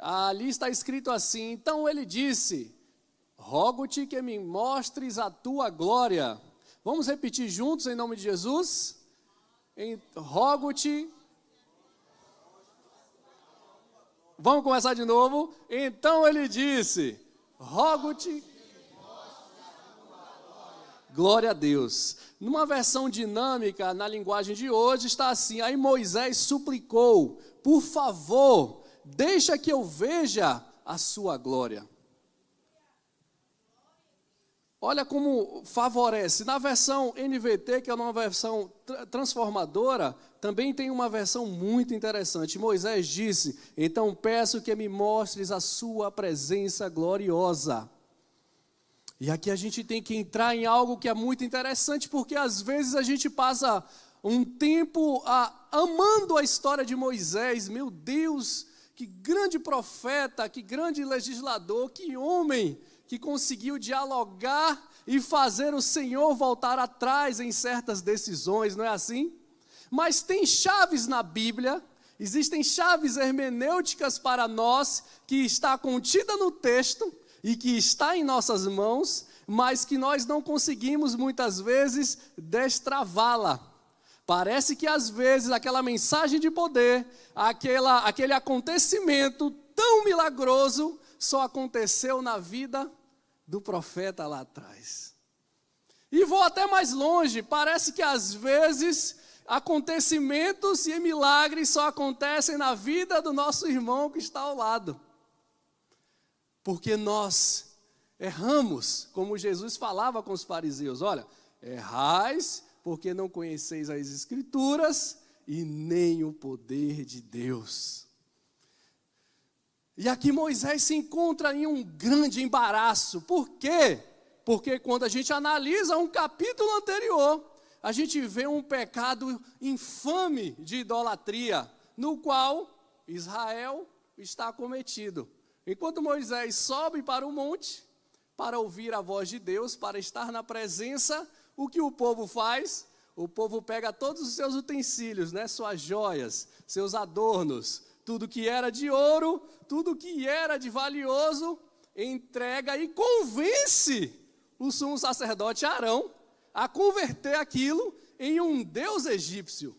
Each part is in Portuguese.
ali está escrito assim: então ele disse, rogo-te que me mostres a tua glória. Vamos repetir juntos em nome de Jesus? Rogo-te. Vamos começar de novo? Então ele disse, rogo-te. Glória a Deus. Numa versão dinâmica, na linguagem de hoje, está assim: aí Moisés suplicou, por favor, deixa que eu veja a sua glória. Olha como favorece. Na versão NVT, que é uma versão transformadora, também tem uma versão muito interessante. Moisés disse, então peço que me mostres a sua presença gloriosa. E aqui a gente tem que entrar em algo que é muito interessante, porque às vezes a gente passa um tempo amando a história de Moisés. Meu Deus, que grande profeta, que grande legislador, que homem que conseguiu dialogar e fazer o Senhor voltar atrás em certas decisões, não é assim? Mas tem chaves na Bíblia, existem chaves hermenêuticas para nós, que está contida no texto, e que está em nossas mãos, mas que nós não conseguimos muitas vezes destravá-la. Parece que às vezes aquela mensagem de poder, aquele acontecimento tão milagroso, só aconteceu na vida do profeta lá atrás. E vou até mais longe, parece que às vezes acontecimentos e milagres só acontecem na vida do nosso irmão que está ao lado. Porque nós erramos, como Jesus falava com os fariseus, olha, errais porque não conheceis as Escrituras e nem o poder de Deus. E aqui Moisés se encontra em um grande embaraço. Por quê? Porque quando a gente analisa um capítulo anterior, a gente vê um pecado infame de idolatria, no qual Israel está cometido. Enquanto Moisés sobe para o monte, para ouvir a voz de Deus, para estar na presença, o que o povo faz? O povo pega todos os seus utensílios, né, suas joias, seus adornos, tudo que era de ouro, tudo que era de valioso, entrega e convence o sumo sacerdote Arão a converter aquilo em um deus egípcio.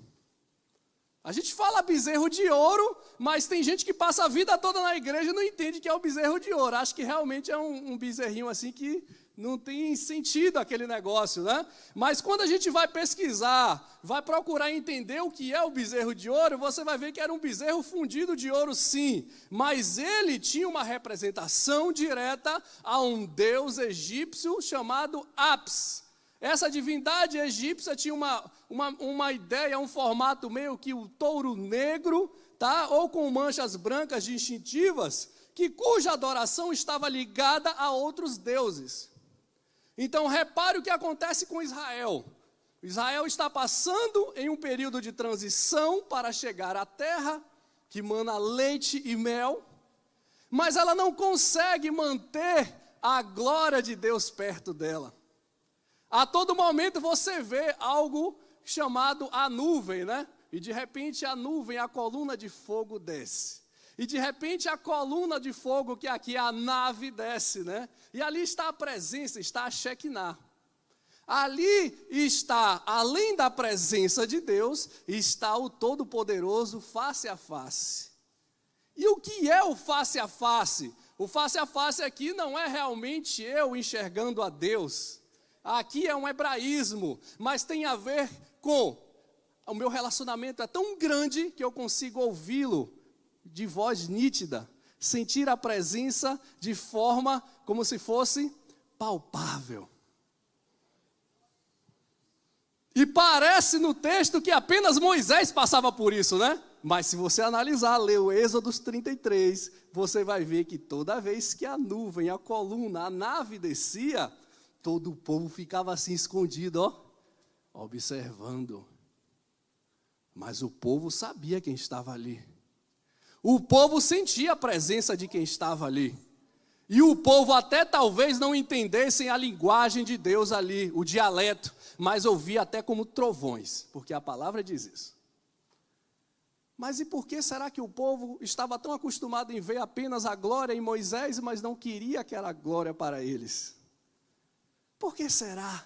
A gente fala bezerro de ouro, mas tem gente que passa a vida toda na igreja e não entende que é o bezerro de ouro. Acho que realmente é um bezerrinho assim que não tem sentido aquele negócio, né? Mas quando a gente vai pesquisar, vai procurar entender o que é o bezerro de ouro, você vai ver que era um bezerro fundido de ouro, sim. Mas ele tinha uma representação direta a um deus egípcio chamado Apis. Essa divindade egípcia tinha uma ideia, um formato meio que o touro negro, tá? Ou com manchas brancas distintivas, cuja adoração estava ligada a outros deuses. Então, repare o que acontece com Israel. Israel está passando em um período de transição para chegar à terra, que mana leite e mel, mas ela não consegue manter a glória de Deus perto dela. A todo momento você vê algo chamado a nuvem, né? E de repente a nuvem, a coluna de fogo desce. E de repente a coluna de fogo, que aqui é a nave, desce, né? E ali está a presença, está a Shekinah. Ali está, além da presença de Deus, está o Todo-Poderoso face a face. E o que é o face a face? O face a face aqui não é realmente eu enxergando a Deus. Aqui é um hebraísmo, mas tem a ver com o meu relacionamento é tão grande que eu consigo ouvi-lo de voz nítida, sentir a presença de forma como se fosse palpável. E parece no texto que apenas Moisés passava por isso, né? Mas se você analisar, ler o Êxodo 33, você vai ver que toda vez que a nuvem, a coluna, a nave descia, todo o povo ficava assim escondido, ó, observando. Mas o povo sabia quem estava ali. O povo sentia a presença de quem estava ali. E o povo até talvez não entendessem a linguagem de Deus ali, o dialeto, mas ouvia até como trovões, porque a palavra diz isso. Mas e por que será que o povo estava tão acostumado em ver apenas a glória em Moisés, mas não queria aquela glória para eles? Por que será?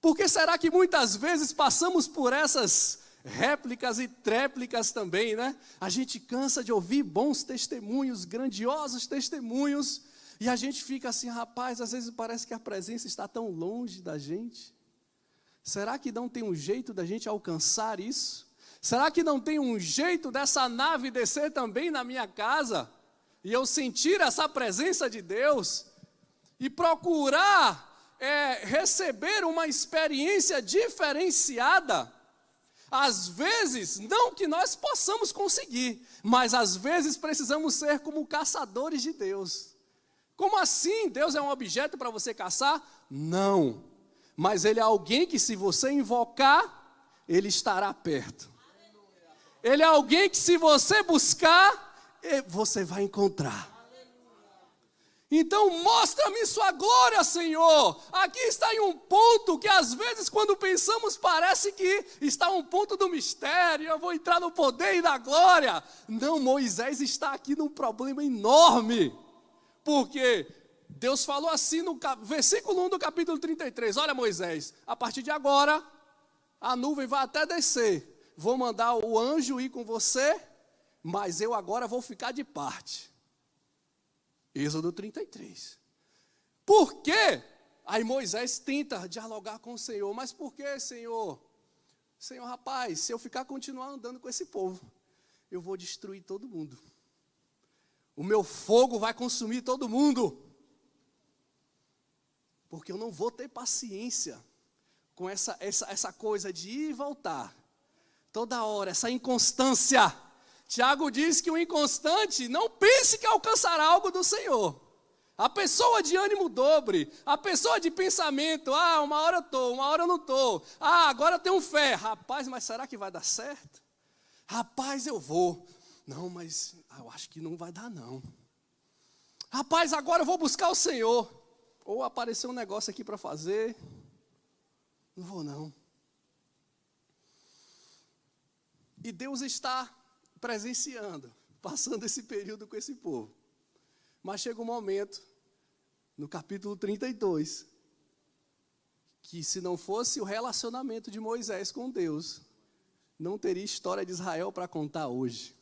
Por que será que muitas vezes passamos por essas réplicas e tréplicas também, né? A gente cansa de ouvir bons testemunhos, grandiosos testemunhos, e a gente fica assim, rapaz, às vezes parece que a presença está tão longe da gente. Será que não tem um jeito da gente alcançar isso? Será que não tem um jeito dessa nave descer também na minha casa? E eu sentir essa presença de Deus? E procurar receber uma experiência diferenciada? Às vezes, não que nós possamos conseguir, mas às vezes precisamos ser como caçadores de Deus. Como assim? Deus é um objeto para você caçar? Não. Mas Ele é alguém que, se você invocar, Ele estará perto. Ele é alguém que, se você buscar, você vai encontrar. Então, mostra-me sua glória, Senhor. Aqui está em um ponto que, às vezes, quando pensamos, parece que está um ponto do mistério. Eu vou entrar no poder e na glória. Não, Moisés está aqui num problema enorme. Porque Deus falou assim no versículo 1 do capítulo 33. Olha, Moisés, a partir de agora, a nuvem vai até descer. Vou mandar o anjo ir com você, mas eu agora vou ficar de parte. Êxodo 33. Por quê? Aí Moisés tenta dialogar com o Senhor. Mas por quê, Senhor? Senhor, rapaz, se eu continuar andando com esse povo, eu vou destruir todo mundo. O meu fogo vai consumir todo mundo. Porque eu não vou ter paciência com essa coisa de ir e voltar. Toda hora, essa inconstância. Tiago diz que o inconstante não pense que alcançará algo do Senhor. A pessoa de ânimo dobre, a pessoa de pensamento, uma hora eu estou, uma hora eu não estou. Agora eu tenho fé. Rapaz, mas será que vai dar certo? Rapaz, eu vou. Não, mas eu acho que não vai dar não. Rapaz, agora eu vou buscar o Senhor. Ou apareceu um negócio aqui para fazer. Não vou não. E Deus está presenciando, passando esse período com esse povo. Mas chega um momento, no capítulo 32, que se não fosse o relacionamento de Moisés com Deus, não teria história de Israel para contar hoje.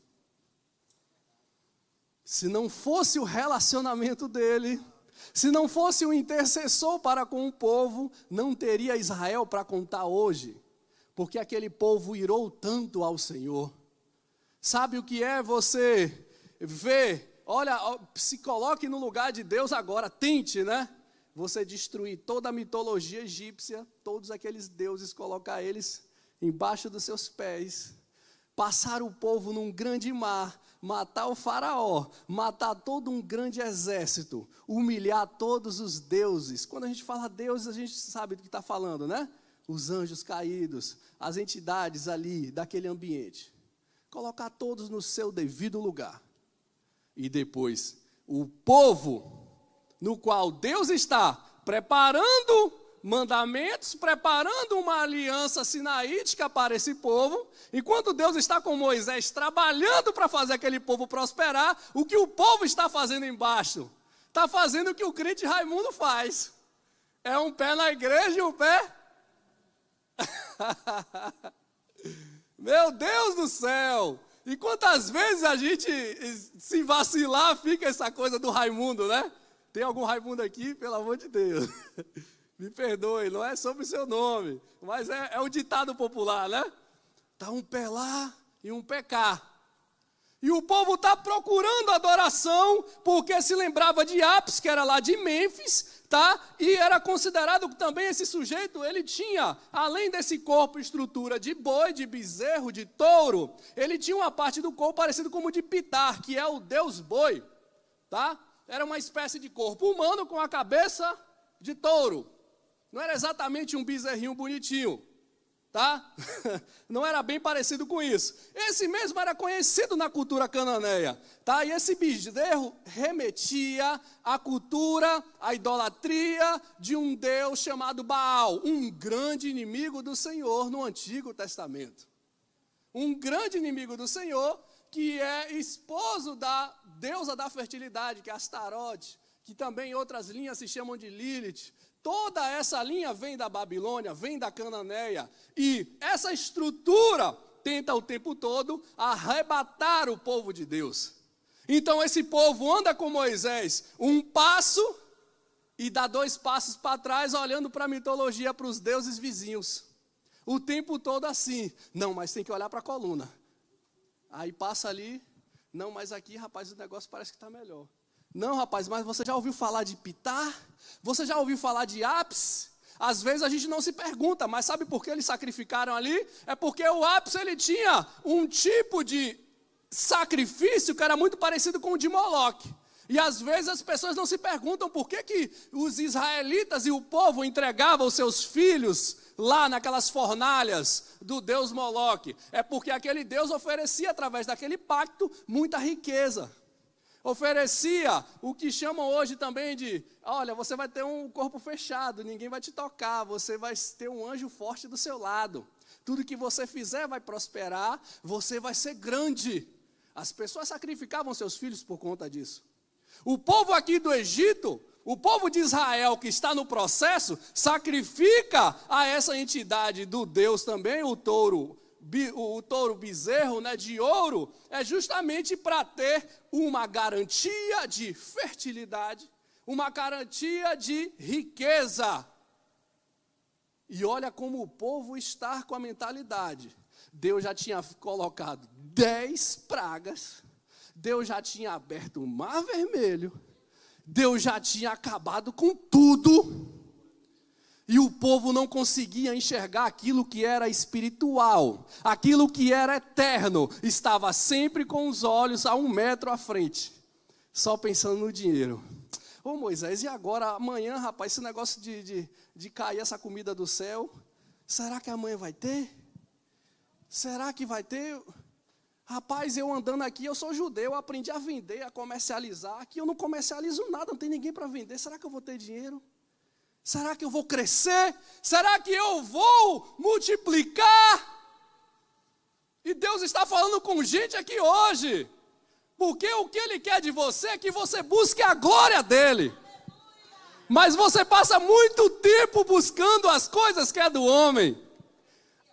Se não fosse o relacionamento dele, se não fosse o intercessor para com o povo, não teria Israel para contar hoje. Porque aquele povo irou tanto ao Senhor. Sabe o que é você ver? Olha, se coloque no lugar de Deus agora, tente, né? Você destruir toda a mitologia egípcia, todos aqueles deuses, colocar eles embaixo dos seus pés, passar o povo num grande mar, matar o faraó, matar todo um grande exército, humilhar todos os deuses. Quando a gente fala deuses, a gente sabe do que está falando, né? Os anjos caídos, as entidades ali daquele ambiente. Colocar todos no seu devido lugar. E depois, o povo no qual Deus está preparando mandamentos, preparando uma aliança sinaítica para esse povo, enquanto Deus está com Moisés trabalhando para fazer aquele povo prosperar, o que o povo está fazendo embaixo? Está fazendo o que o crente Raimundo faz. É um pé na igreja e um pé... Meu Deus do céu! E quantas vezes a gente, se vacilar, fica essa coisa do Raimundo, né? Tem algum Raimundo aqui? Pelo amor de Deus. Me perdoe, não é sobre o seu nome, mas é o ditado popular, né? Está um pé lá e um pé cá. E o povo está procurando adoração, porque se lembrava de Apis, que era lá de Mênfis, tá? E era considerado que também esse sujeito, ele tinha, além desse corpo e estrutura de boi, de bezerro, de touro, ele tinha uma parte do corpo parecido como de Pitar, que é o deus boi, tá? Era uma espécie de corpo humano com a cabeça de touro. Não era exatamente um bezerrinho bonitinho, tá? Não era bem parecido com isso. Esse mesmo era conhecido na cultura cananeia, tá? E esse bezerro remetia à cultura, à idolatria de um deus chamado Baal, um grande inimigo do Senhor no Antigo Testamento. um grande inimigo do Senhor, que é esposo da deusa da fertilidade, que é Astarote, que também em outras linhas se chamam de Lilith. Toda essa linha vem da Babilônia, vem da Cananeia, e essa estrutura tenta o tempo todo arrebatar o povo de Deus. Então esse povo anda com Moisés um passo e dá 2 passos para trás, olhando para a mitologia, para os deuses vizinhos. O tempo todo assim. Não, mas tem que olhar para a coluna. Aí passa ali. Não, mas aqui, rapaz, o negócio parece que está melhor. Não, rapaz, mas você já ouviu falar de Pitar? Você já ouviu falar de Ápice? Às vezes a gente não se pergunta, mas sabe por que eles sacrificaram ali? É porque o Ápice, ele tinha um tipo de sacrifício que era muito parecido com o de Moloque. E às vezes as pessoas não se perguntam por que os israelitas e o povo entregavam os seus filhos lá naquelas fornalhas do deus Moloque. É porque aquele deus oferecia, através daquele pacto, muita riqueza. Oferecia o que chamam hoje também de, olha, você vai ter um corpo fechado, ninguém vai te tocar, você vai ter um anjo forte do seu lado. Tudo que você fizer vai prosperar, você vai ser grande. As pessoas sacrificavam seus filhos por conta disso. O povo aqui do Egito, o povo de Israel que está no processo, sacrifica a essa entidade do Deus também, o touro bezerro, né, de ouro, é justamente para ter uma garantia de fertilidade, uma garantia de riqueza. E olha como o povo está com a mentalidade. Deus já tinha colocado 10 pragas, Deus já tinha aberto o Mar Vermelho, Deus já tinha acabado com tudo, e o povo não conseguia enxergar aquilo que era espiritual, aquilo que era eterno, estava sempre com os olhos a 1 metro à frente, só pensando no dinheiro. Ô Moisés, e agora, amanhã, rapaz, esse negócio de cair essa comida do céu, será que amanhã vai ter? Será que vai ter? Rapaz, eu andando aqui, eu sou judeu, eu aprendi a vender, a comercializar. Aqui eu não comercializo nada, não tem ninguém para vender. Será que eu vou ter dinheiro? Será que eu vou crescer? Será que eu vou multiplicar? E Deus está falando com gente aqui hoje. Porque o que Ele quer de você é que você busque a glória dEle. Mas você passa muito tempo buscando as coisas que é do homem.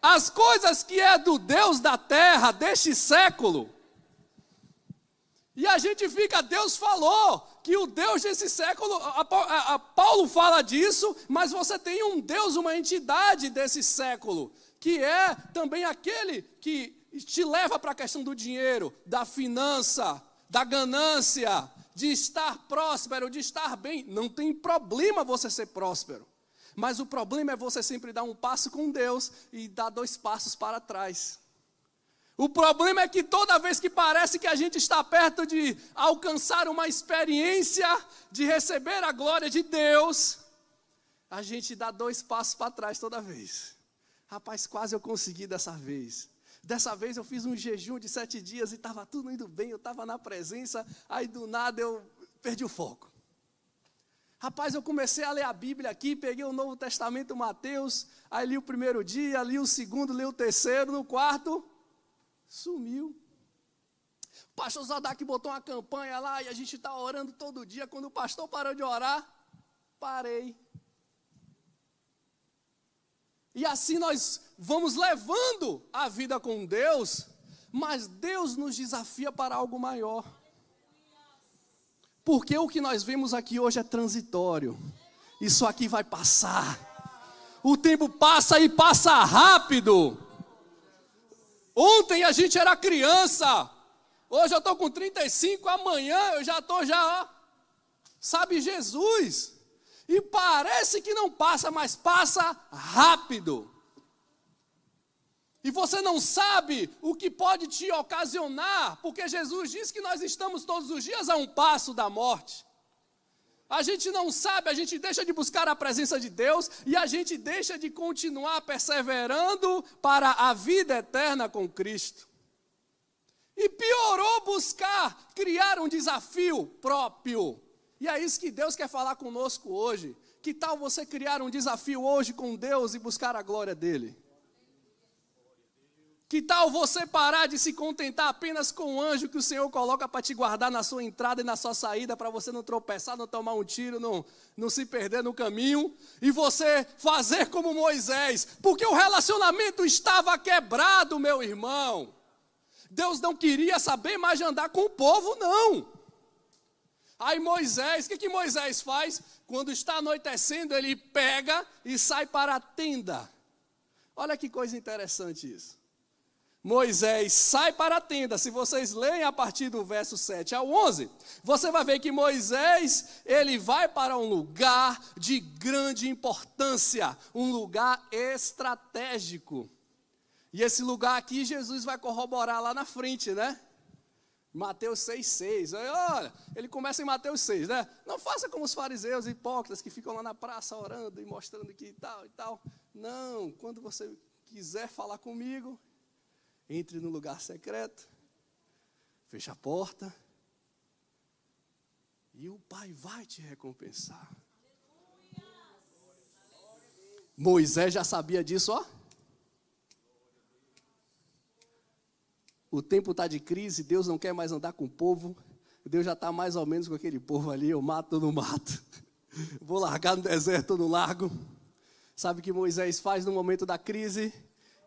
As coisas que é do Deus da terra, deste século. E a gente fica, Deus falou que o Deus desse século, Paulo fala disso, mas você tem um Deus, uma entidade desse século, que é também aquele que te leva para a questão do dinheiro, da finança, da ganância, de estar próspero, de estar bem. Não tem problema você ser próspero. Mas o problema é você sempre dar um passo com Deus e dar 2 passos para trás. O problema é que toda vez que parece que a gente está perto de alcançar uma experiência, de receber a glória de Deus, a gente dá 2 passos para trás toda vez. Rapaz, quase eu consegui dessa vez. Dessa vez eu fiz um jejum de 7 dias e estava tudo indo bem, eu estava na presença, aí do nada eu perdi o foco. Rapaz, eu comecei a ler a Bíblia aqui, peguei o Novo Testamento, Mateus, aí li o 1º dia, li o 2º, li o 3º, no 4º, sumiu. O pastor Zadaki botou uma campanha lá e a gente está orando todo dia. Quando o pastor parou de orar, parei. E assim nós vamos levando a vida com Deus, mas Deus nos desafia para algo maior. Porque o que nós vemos aqui hoje é transitório. Isso aqui vai passar. O tempo passa e passa rápido. Ontem a gente era criança. Hoje eu estou com 35, amanhã eu já estou sabe, Jesus. E parece que não passa, mas passa rápido. E você não sabe o que pode te ocasionar, porque Jesus diz que nós estamos todos os dias a um passo da morte. A gente não sabe, a gente deixa de buscar a presença de Deus e a gente deixa de continuar perseverando para a vida eterna com Cristo. E piorou buscar, criar um desafio próprio. E é isso que Deus quer falar conosco hoje. Que tal você criar um desafio hoje com Deus e buscar a glória dEle? Que tal você parar de se contentar apenas com o anjo que o Senhor coloca para te guardar na sua entrada e na sua saída, para você não tropeçar, não tomar um tiro, não se perder no caminho, e você fazer como Moisés, porque o relacionamento estava quebrado, meu irmão. Deus não queria saber mais de andar com o povo, não. Aí Moisés, o que Moisés faz? Quando está anoitecendo, ele pega e sai para a tenda. Olha que coisa interessante isso. Moisés sai para a tenda. Se vocês leem a partir do verso 7 ao 11, você vai ver que Moisés, ele vai para um lugar de grande importância, um lugar estratégico. E esse lugar aqui Jesus vai corroborar lá na frente, né? Mateus 6,6. Olha, ele começa em Mateus 6, né? Não faça como os fariseus hipócritas que ficam lá na praça orando e mostrando que tal e tal. Não, quando você quiser falar comigo, entre no lugar secreto, feche a porta, e o Pai vai te recompensar. Moisés já sabia disso, ó. O tempo está de crise, Deus não quer mais andar com o povo, Deus já está mais ou menos com aquele povo ali, eu mato ou não mato, vou largar no deserto ou no largo. Sabe o que Moisés faz no momento da crise?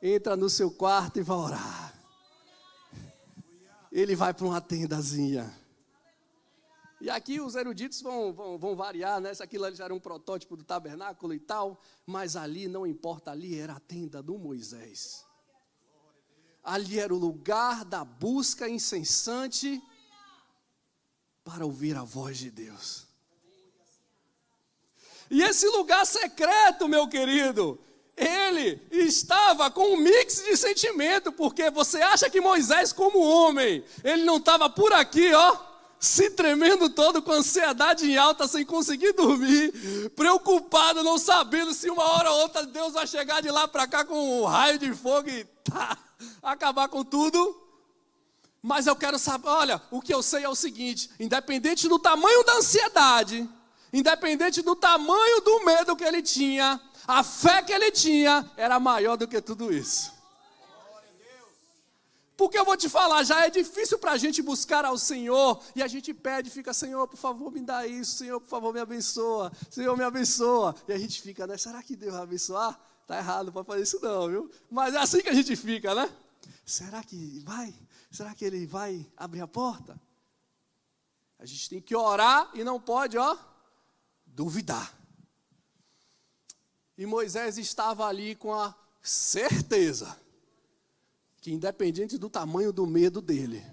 Entra no seu quarto e vai orar. Ele vai para uma tendazinha. E aqui os eruditos vão variar, né? Se aquilo ali já era um protótipo do tabernáculo e tal, mas ali não importa, ali era a tenda do Moisés. Ali era o lugar da busca incessante para ouvir a voz de Deus. E esse lugar secreto, meu querido, ele estava com um mix de sentimento, porque você acha que Moisés, como homem, ele não estava por aqui, ó, se tremendo todo, com ansiedade em alta, sem conseguir dormir, preocupado, não sabendo se uma hora ou outra Deus vai chegar de lá para cá com um raio de fogo e acabar com tudo. Mas eu quero saber, olha, o que eu sei é o seguinte: independente do tamanho da ansiedade, independente do tamanho do medo que ele tinha, a fé que ele tinha era maior do que tudo isso. Porque eu vou te falar, já é difícil para a gente buscar ao Senhor, e a gente pede, fica, Senhor, por favor, me dá isso, Senhor, por favor, me abençoa, Senhor, me abençoa. E a gente fica, né, será que Deus vai abençoar? Está errado, não pode fazer isso não, viu? Mas é assim que a gente fica, né? Será que vai? Será que ele vai abrir a porta? A gente tem que orar e não pode, ó, duvidar. E Moisés estava ali com a certeza que, independente do tamanho do medo dele,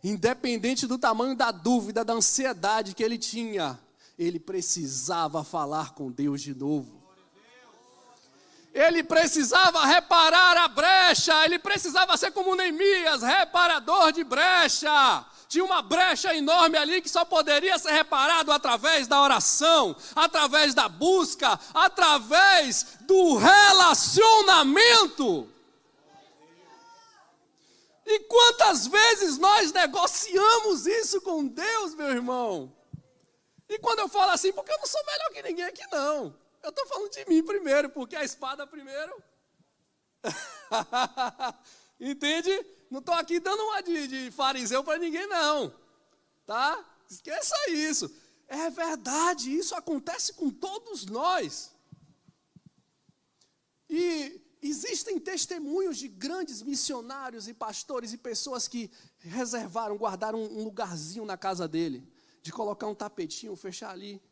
independente do tamanho da dúvida, da ansiedade que ele tinha, ele precisava falar com Deus de novo. Ele precisava reparar a brecha, ele precisava ser como Neemias, reparador de brecha. Tinha uma brecha enorme ali que só poderia ser reparado através da oração, através da busca, através do relacionamento. E quantas vezes nós negociamos isso com Deus, meu irmão? E quando eu falo assim, porque eu não sou melhor que ninguém aqui não. Eu estou falando de mim primeiro, porque a espada primeiro. Entende? Não estou aqui dando uma de fariseu para ninguém não. Tá? Esqueça isso. É verdade, isso acontece com todos nós. E existem testemunhos de grandes missionários e pastores e pessoas que reservaram, guardaram um lugarzinho na casa dele, de colocar um tapetinho, fechar ali,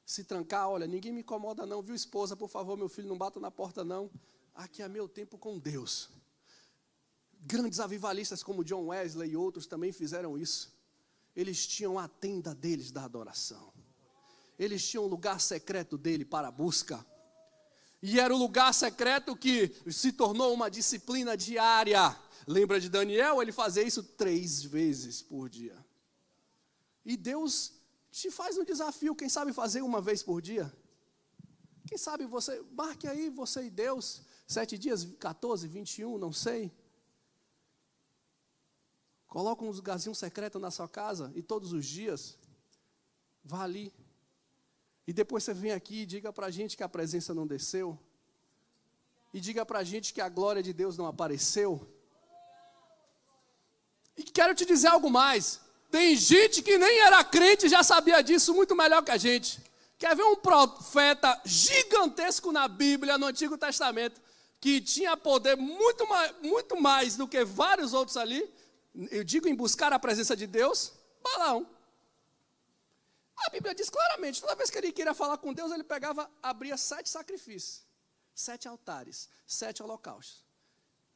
se trancar, olha, ninguém me incomoda não, viu, esposa, por favor, meu filho, não bata na porta não, aqui é meu tempo com Deus. Grandes avivalistas como John Wesley e outros também fizeram isso. Eles tinham a tenda deles da adoração, eles tinham um lugar secreto dele para a busca, e era o lugar secreto que se tornou uma disciplina diária. Lembra de Daniel? Ele fazia isso 3 vezes por dia. E Deus te faz um desafio, quem sabe fazer 1 vez por dia? Quem sabe você, marque aí você e Deus, 7 dias, 14, 21, não sei. Coloca um lugarzinho secreto na sua casa e todos os dias, vá ali. E depois você vem aqui e diga para a gente que a presença não desceu. E diga para a gente que a glória de Deus não apareceu. E quero te dizer algo mais. Tem gente que nem era crente e já sabia disso muito melhor que a gente. Quer ver um profeta gigantesco na Bíblia, no Antigo Testamento, que tinha poder muito mais do que vários outros ali? Eu digo em buscar a presença de Deus, Balaão. A Bíblia diz claramente, toda vez que ele queria falar com Deus, ele abria 7 sacrifícios, 7 altares, 7 holocaustos.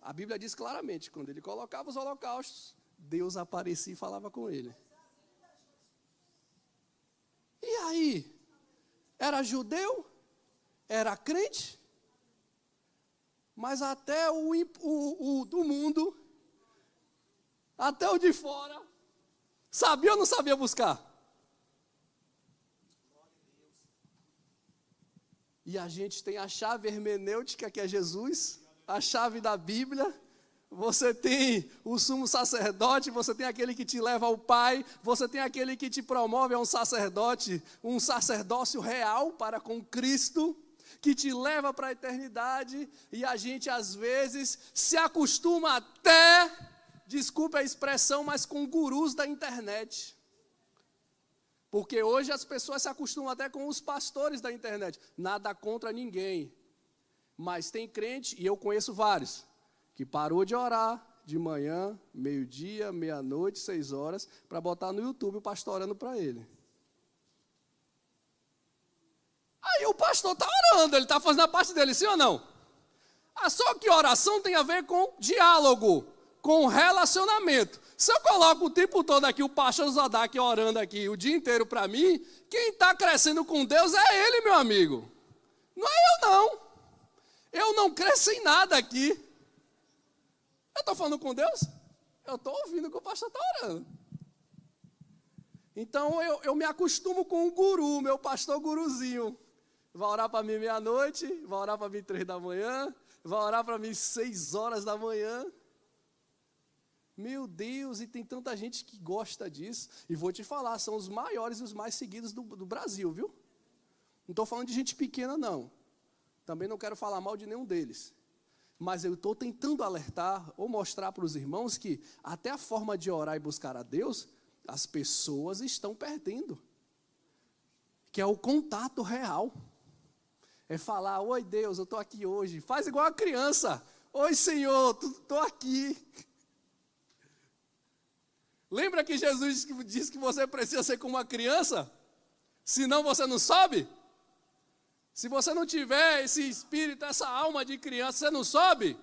A Bíblia diz claramente, quando ele colocava os holocaustos, Deus aparecia e falava com ele. E aí? Era judeu? Era crente? Mas até o do mundo, até o de fora, sabia ou não sabia buscar? E a gente tem a chave hermenêutica, que é Jesus, a chave da Bíblia. Você tem o sumo sacerdote, você tem aquele que te leva ao Pai, você tem aquele que te promove a um sacerdote, um sacerdócio real para com Cristo, que te leva para a eternidade, e a gente às vezes se acostuma até, desculpe a expressão, mas com gurus da internet. Porque hoje as pessoas se acostumam até com os pastores da internet. Nada contra ninguém, mas tem crente, e eu conheço vários, que parou de orar de manhã, meio-dia, meia-noite, 6 horas, para botar no YouTube o pastor orando para ele. Aí o pastor está orando, ele está fazendo a parte dele, sim ou não? Só que oração tem a ver com diálogo, com relacionamento. Se eu coloco o tempo todo aqui o pastor Zadak orando aqui o dia inteiro para mim, quem está crescendo com Deus é ele, meu amigo. Não é eu não. Eu não cresço em nada aqui. Eu estou falando com Deus? Eu estou ouvindo que o pastor está orando. Então eu me acostumo com o guru, meu pastor guruzinho. Vai orar para mim meia-noite, vai orar para mim 3 da manhã, vai orar para mim 6 horas da manhã. Meu Deus, e tem tanta gente que gosta disso. E vou te falar, são os maiores e os mais seguidos do Brasil, viu? Não estou falando de gente pequena, não. Também não quero falar mal de nenhum deles. Mas eu estou tentando alertar ou mostrar para os irmãos que até a forma de orar e buscar a Deus, as pessoas estão perdendo. Que é o contato real. É falar, oi Deus, eu estou aqui hoje. Faz igual a criança. Oi Senhor, estou aqui. Lembra que Jesus disse que você precisa ser como uma criança? Senão você não sobe? Se você não tiver esse espírito, essa alma de criança, você não sobe?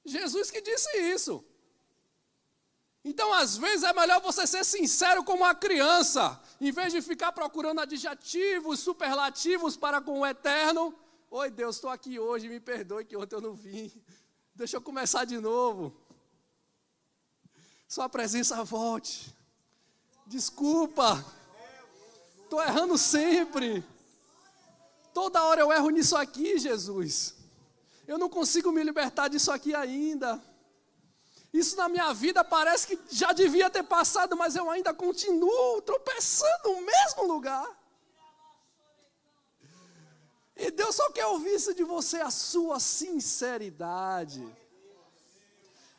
Jesus que disse isso. Então, às vezes, é melhor você ser sincero como uma criança, em vez de ficar procurando adjetivos, superlativos para com o eterno. Oi, Deus, estou aqui hoje, me perdoe que ontem eu não vim. Deixa eu começar de novo. Sua presença volte. Desculpa. Estou errando sempre. Toda hora eu erro nisso aqui, Jesus. Eu não consigo me libertar disso aqui ainda. Isso na minha vida parece que já devia ter passado, mas eu ainda continuo tropeçando no mesmo lugar. E Deus só quer ouvir isso de você, a sua sinceridade.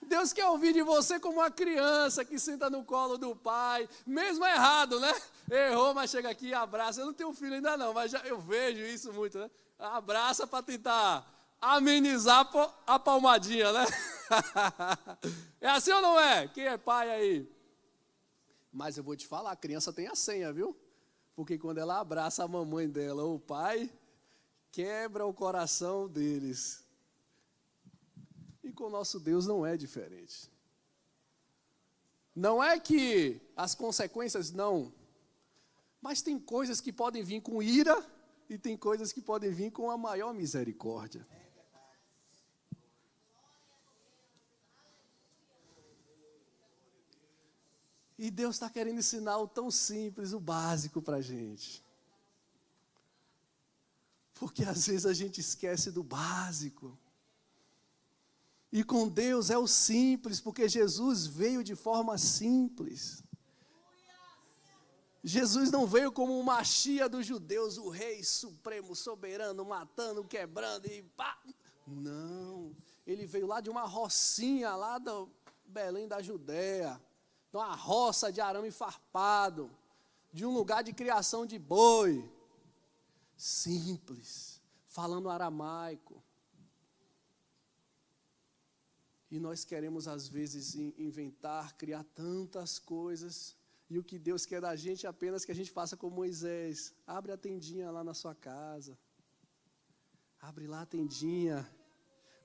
Deus quer ouvir de você como uma criança que senta no colo do pai, mesmo errado, né? Errou, mas chega aqui e abraça. Eu não tenho filho ainda não, mas eu vejo isso muito, né? Abraça para tentar amenizar a palmadinha, né? É assim ou não é? Quem é pai aí? Mas eu vou te falar, a criança tem a senha, viu? Porque quando ela abraça a mamãe dela ou o pai, quebra o coração deles. E com o nosso Deus não é diferente. Não é que as consequências não, mas tem coisas que podem vir com ira e tem coisas que podem vir com a maior misericórdia. E Deus está querendo ensinar o tão simples, o básico para a gente. Porque às vezes a gente esquece do básico. E com Deus é o simples, porque Jesus veio de forma simples. Jesus não veio como um Machia dos judeus, o rei supremo, soberano, matando, quebrando e pá. Não, ele veio lá de uma rocinha, lá do Belém da Judéia, de uma roça de arame farpado, de um lugar de criação de boi, simples, falando aramaico. E nós queremos às vezes inventar, criar tantas coisas, e o que Deus quer da gente é apenas que a gente faça como Moisés. Abre a tendinha lá na sua casa, abre lá a tendinha,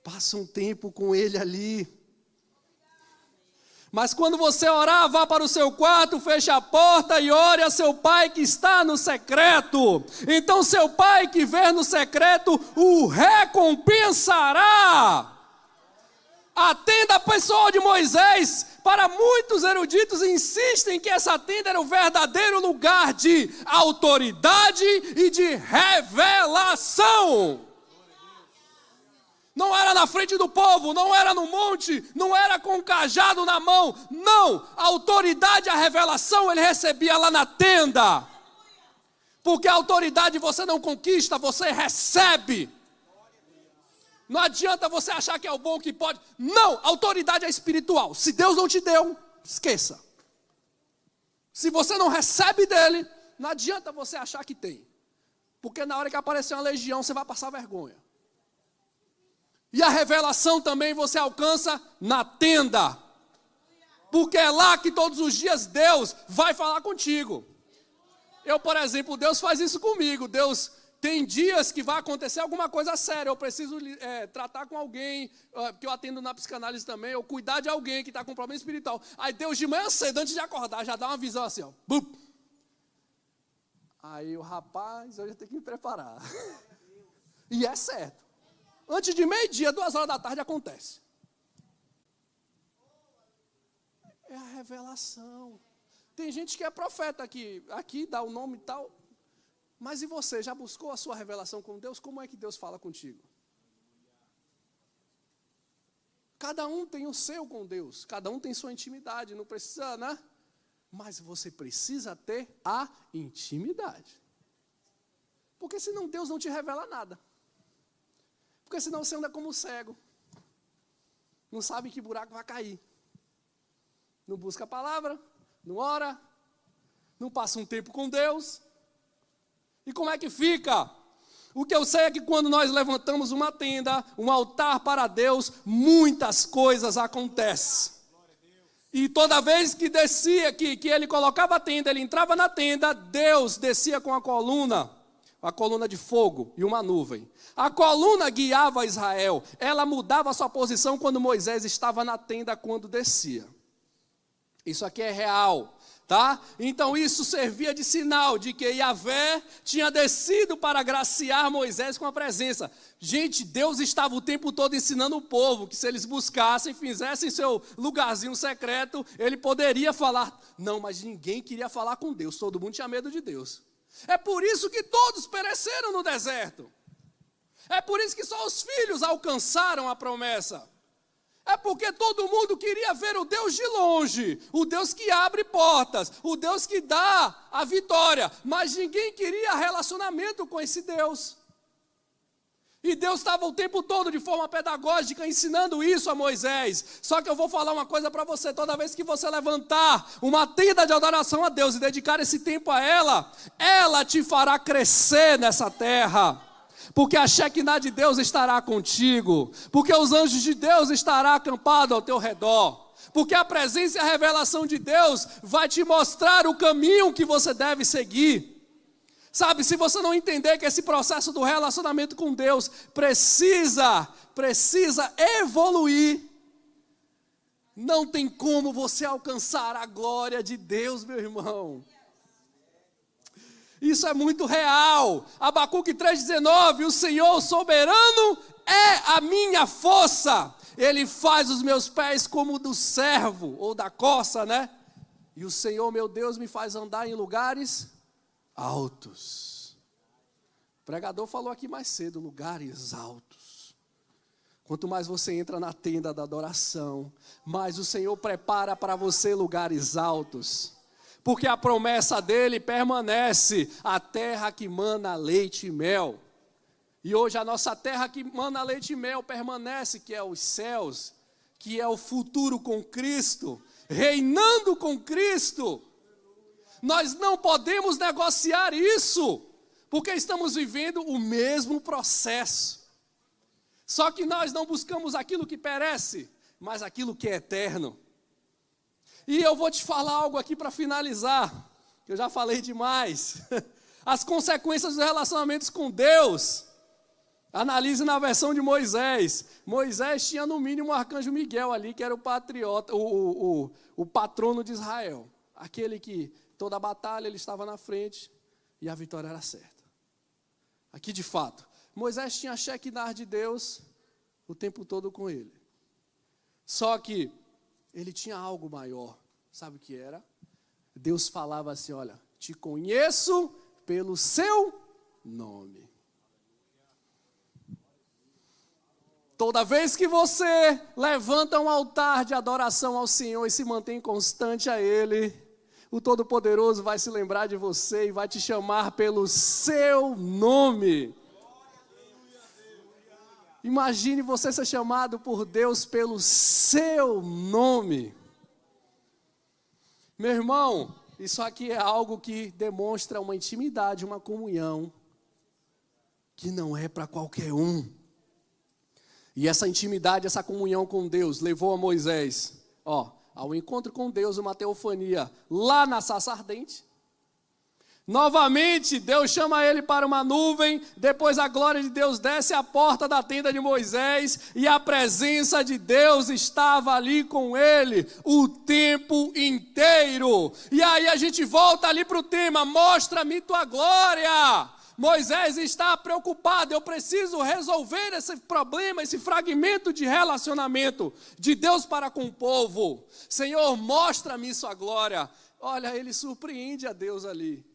passa um tempo com Ele ali. Mas quando você orar, vá para o seu quarto, feche a porta e ore a seu pai que está no secreto. Então seu pai que vê no secreto o recompensará. A tenda pessoal de Moisés, para muitos eruditos insistem que essa tenda era o verdadeiro lugar de autoridade e de revelação. Não era na frente do povo, não era no monte, não era com o cajado na mão. Não, a autoridade, a revelação ele recebia lá na tenda. Porque a autoridade você não conquista, você recebe. Não adianta você achar que é o bom que pode. Não, a autoridade é espiritual. Se Deus não te deu, esqueça. Se você não recebe dele, não adianta você achar que tem. Porque na hora que aparecer uma legião, você vai passar vergonha. E a revelação também você alcança na tenda. Porque é lá que todos os dias Deus vai falar contigo. Eu, por exemplo, Deus faz isso comigo. Deus tem dias que vai acontecer alguma coisa séria. Eu preciso tratar com alguém, que eu atendo na psicanálise também, ou cuidar de alguém que está com problema espiritual. Aí Deus de manhã cedo, antes de acordar, já dá uma visão assim, ó. Bum. Aí o rapaz, eu já tenho que me preparar. E é certo. Antes de meio-dia, 2 horas da tarde, acontece. É a revelação. Tem gente que é profeta aqui dá o nome e tal. Mas e você, já buscou a sua revelação com Deus? Como é que Deus fala contigo? Cada um tem o seu com Deus. Cada um tem sua intimidade. Não precisa, né? Mas você precisa ter a intimidade. Porque senão Deus não te revela nada. Porque senão você anda como cego. Não sabe em que buraco vai cair. Não busca a palavra, não ora, não passa um tempo com Deus. E como é que fica? O que eu sei é que quando nós levantamos uma tenda, um altar para Deus, muitas coisas acontecem. E toda vez que descia, que ele colocava a tenda, ele entrava na tenda, Deus descia com a coluna de fogo e uma nuvem. A coluna guiava Israel, ela mudava a sua posição quando Moisés estava na tenda, quando descia. Isso aqui é real, tá? Então isso servia de sinal de que Yahvé tinha descido para agraciar Moisés com a presença. Gente, Deus estava o tempo todo ensinando o povo que se eles buscassem, fizessem seu lugarzinho secreto, ele poderia falar. Não, mas ninguém queria falar com Deus, todo mundo tinha medo de Deus. É por isso que todos pereceram no deserto. É por isso que só os filhos alcançaram a promessa. É porque todo mundo queria ver o Deus de longe, o Deus que abre portas, o Deus que dá a vitória, mas ninguém queria relacionamento com esse Deus. E Deus estava o tempo todo de forma pedagógica ensinando isso a Moisés. Só que eu vou falar uma coisa para você: toda vez que você levantar uma tenda de adoração a Deus e dedicar esse tempo a ela, ela te fará crescer nessa terra. Porque a Shekinah de Deus estará contigo. Porque os anjos de Deus estarão acampados ao teu redor. Porque a presença e a revelação de Deus vai te mostrar o caminho que você deve seguir. Sabe, se você não entender que esse processo do relacionamento com Deus precisa evoluir, não tem como você alcançar a glória de Deus, meu irmão. Isso é muito real. Abacuque 3,19, o Senhor soberano é a minha força. Ele faz os meus pés como do servo, ou da corça, né? E o Senhor, meu Deus, me faz andar em lugares altos. O pregador falou aqui mais cedo, lugares altos. Quanto mais você entra na tenda da adoração, mais o Senhor prepara para você lugares altos. Porque a promessa dele permanece, a terra que mana leite e mel. E hoje a nossa terra que mana leite e mel permanece, que é os céus, que é o futuro com Cristo, reinando com Cristo. Nós não podemos negociar isso, porque estamos vivendo o mesmo processo. Só que nós não buscamos aquilo que perece, mas aquilo que é eterno. E eu vou te falar algo aqui para finalizar, que eu já falei demais. As consequências dos relacionamentos com Deus. Analise na versão de Moisés. Moisés tinha no mínimo o arcanjo Miguel ali, que era o patriota, o patrono de Israel. Aquele que toda a batalha ele estava na frente e a vitória era certa. Aqui de fato, Moisés tinha a Shekinah de Deus o tempo todo com ele. Só que ele tinha algo maior. Sabe o que era? Deus falava assim, olha, te conheço pelo seu nome. Toda vez que você levanta um altar de adoração ao Senhor e se mantém constante a Ele, o Todo-Poderoso vai se lembrar de você e vai te chamar pelo seu nome. Imagine você ser chamado por Deus pelo seu nome. Meu irmão, isso aqui é algo que demonstra uma intimidade, uma comunhão, que não é para qualquer um. E essa intimidade, essa comunhão com Deus, levou a Moisés, ao encontro com Deus, uma teofania, lá na sarça ardente. Novamente, Deus chama ele para uma nuvem, depois a glória de Deus desce à porta da tenda de Moisés, e a presença de Deus estava ali com ele o tempo inteiro. E aí a gente volta ali para o tema, mostra-me tua glória. Moisés está preocupado, eu preciso resolver esse problema, esse fragmento de relacionamento de Deus para com o povo. Senhor, mostra-me sua glória. Olha, ele surpreende a Deus ali.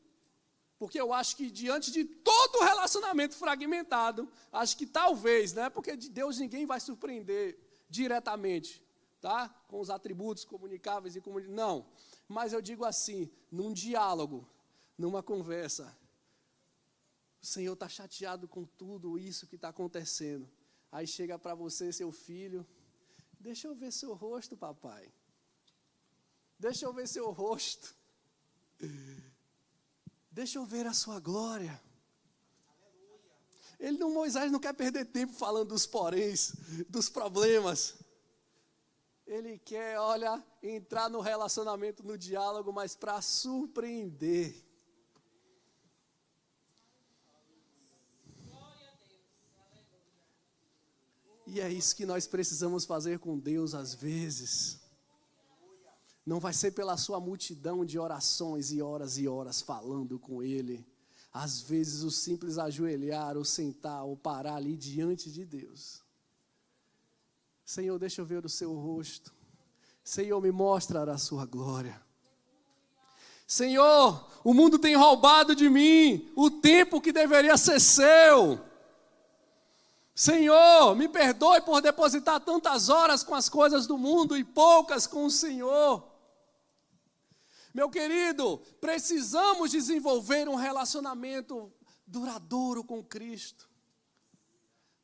Porque eu acho que diante de todo o relacionamento fragmentado, acho que talvez, porque de Deus ninguém vai surpreender diretamente, tá? Com os atributos comunicáveis e comunicáveis. Não, mas eu digo assim, num diálogo, numa conversa, o Senhor está chateado com tudo isso que está acontecendo. Aí chega para você, seu filho, deixa eu ver seu rosto, papai. Deixa eu ver seu rosto. Deixa eu ver a sua glória. Moisés não quer perder tempo falando dos poréns, dos problemas. Ele quer, entrar no relacionamento, no diálogo, mas para surpreender. E é isso que nós precisamos fazer com Deus às vezes. Não vai ser pela sua multidão de orações e horas falando com Ele. Às vezes o simples ajoelhar, ou sentar, ou parar ali diante de Deus. Senhor, deixa eu ver o seu rosto. Senhor, me mostra a sua glória. Senhor, o mundo tem roubado de mim o tempo que deveria ser seu. Senhor, me perdoe por depositar tantas horas com as coisas do mundo e poucas com o Senhor. Meu querido, precisamos desenvolver um relacionamento duradouro com Cristo.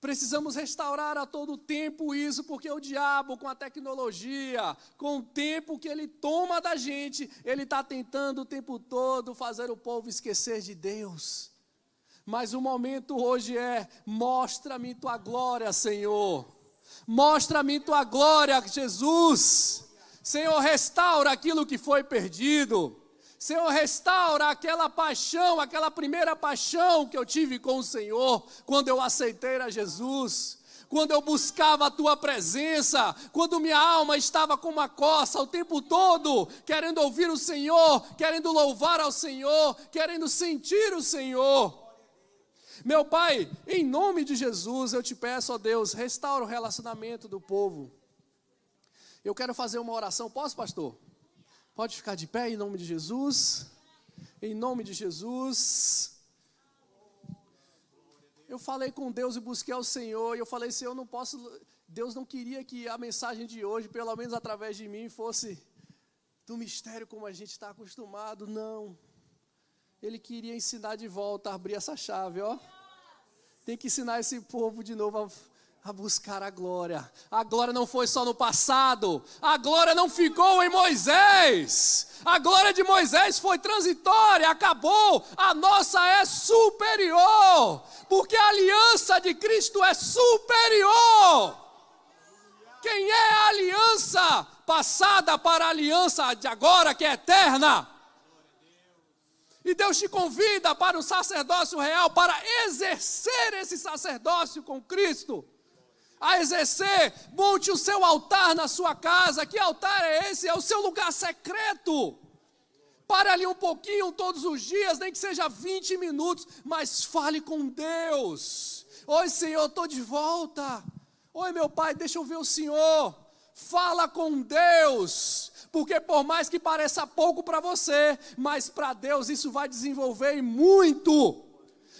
Precisamos restaurar a todo tempo isso, porque o diabo, com a tecnologia, com o tempo que ele toma da gente, ele está tentando o tempo todo fazer o povo esquecer de Deus. Mas o momento hoje é, mostra-me tua glória, Senhor. Mostra-me tua glória, Jesus. Senhor, restaura aquilo que foi perdido. Senhor, restaura aquela paixão, aquela primeira paixão que eu tive com o Senhor, quando eu aceitei a Jesus, quando eu buscava a tua presença, quando minha alma estava com uma coça o tempo todo, querendo ouvir o Senhor, querendo louvar ao Senhor, querendo sentir o Senhor. Meu Pai, em nome de Jesus, eu te peço, ó Deus, restaura o relacionamento do povo. Eu quero fazer uma oração, posso, pastor? Pode ficar de pé em nome de Jesus. Em nome de Jesus. Eu falei com Deus e busquei ao Senhor, e eu falei, Senhor, eu não posso, Deus não queria que a mensagem de hoje, pelo menos através de mim, fosse do mistério como a gente está acostumado, não. Ele queria ensinar de volta, abrir essa chave, ó. Tem que ensinar esse povo de novo a buscar a glória. A glória não foi só no passado, a glória não ficou em Moisés. A glória de Moisés foi transitória, acabou. A nossa é superior, porque a aliança de Cristo é superior. Quem é a aliança passada para a aliança de agora, que é eterna? E Deus te convida para o sacerdócio real, para exercer esse sacerdócio com Cristo. A exercer, monte o seu altar na sua casa. Que altar é esse? É o seu lugar secreto. Pare ali um pouquinho todos os dias, nem que seja 20 minutos, mas fale com Deus. Oi, Senhor, estou de volta. Oi, meu Pai, deixa eu ver o Senhor. Fala com Deus, porque por mais que pareça pouco para você, mas para Deus isso vai desenvolver muito.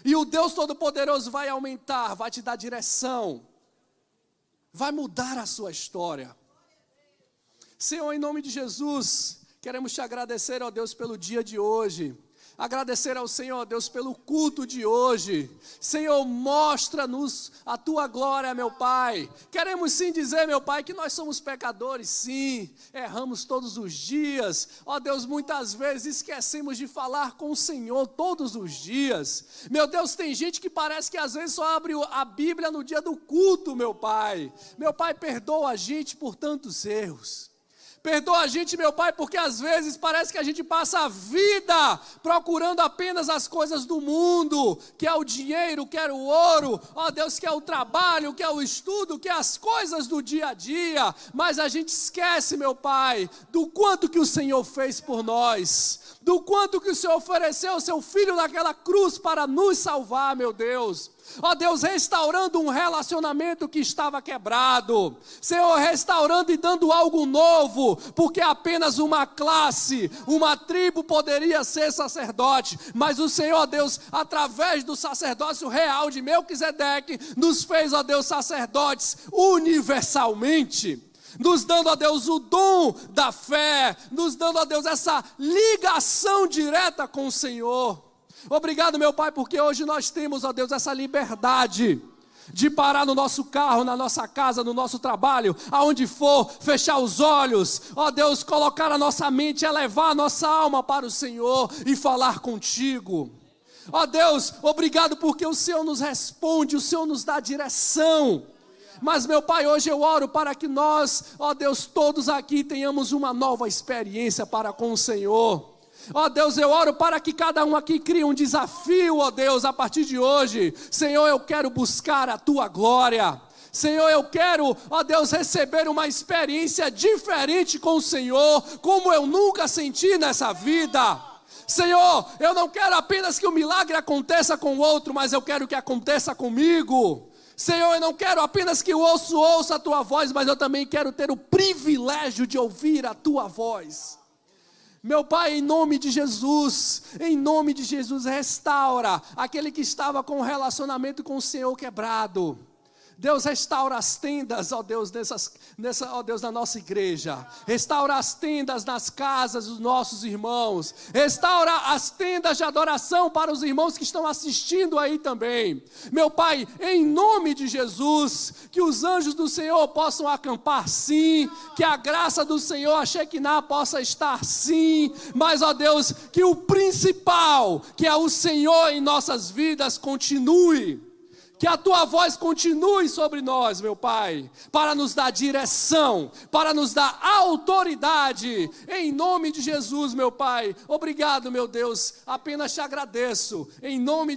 E o Deus Todo-Poderoso vai aumentar, vai te dar direção. Vai mudar a sua história. Senhor, em nome de Jesus, queremos te agradecer, ó Deus, pelo dia de hoje. Agradecer ao Senhor, ó Deus, pelo culto de hoje. Senhor, mostra-nos a tua glória, meu Pai. Queremos sim dizer, meu Pai, que nós somos pecadores, sim. Erramos todos os dias. Ó Deus, muitas vezes esquecemos de falar com o Senhor todos os dias. Meu Deus, tem gente que parece que às vezes só abre a Bíblia no dia do culto, meu Pai. Meu Pai, perdoa a gente por tantos erros. Perdoa a gente, meu Pai, porque às vezes parece que a gente passa a vida procurando apenas as coisas do mundo, que é o dinheiro, que é o ouro, ó Deus, que é o trabalho, que é o estudo, que é as coisas do dia a dia, mas a gente esquece, meu Pai, do quanto que o Senhor fez por nós, do quanto que o Senhor ofereceu o seu Filho naquela cruz para nos salvar, meu Deus. Ó Deus, restaurando um relacionamento que estava quebrado. Senhor, restaurando e dando algo novo, porque apenas uma classe, uma tribo poderia ser sacerdote, mas o Senhor, Deus, através do sacerdócio real de Melquisedeque, nos fez, ó Deus, sacerdotes universalmente, nos dando, ó Deus, o dom da fé, nos dando, ó Deus, essa ligação direta com o Senhor. Obrigado, meu Pai, porque hoje nós temos, ó Deus, essa liberdade de parar no nosso carro, na nossa casa, no nosso trabalho, aonde for, fechar os olhos, ó Deus, colocar a nossa mente, elevar a nossa alma para o Senhor e falar contigo. Ó Deus, obrigado porque o Senhor nos responde, o Senhor nos dá direção. Mas, meu Pai, hoje eu oro para que nós, ó Deus, todos aqui tenhamos uma nova experiência para com o Senhor. Ó Deus, eu oro para que cada um aqui crie um desafio, ó Deus, a partir de hoje. Senhor, eu quero buscar a tua glória. Senhor, eu quero, ó Deus, receber uma experiência diferente com o Senhor, como eu nunca senti nessa vida. Senhor, eu não quero apenas que o milagre aconteça com o outro, mas eu quero que aconteça comigo. Senhor, eu não quero apenas que o osso ouça a tua voz, mas eu também quero ter o privilégio de ouvir a tua voz. Meu Pai, em nome de Jesus, restaura aquele que estava com o relacionamento com o Senhor quebrado. Deus, restaura as tendas, ó Deus, ó Deus, na nossa igreja. Restaura as tendas nas casas dos nossos irmãos. Restaura as tendas de adoração para os irmãos que estão assistindo aí também. Meu Pai, em nome de Jesus, que os anjos do Senhor possam acampar sim, que a graça do Senhor, a Shekinah, possa estar sim, mas, ó Deus, que o principal, que é o Senhor em nossas vidas, continue. Que a tua voz continue sobre nós, meu Pai, para nos dar direção, para nos dar autoridade, em nome de Jesus, meu Pai. Obrigado, meu Deus, apenas te agradeço, em nome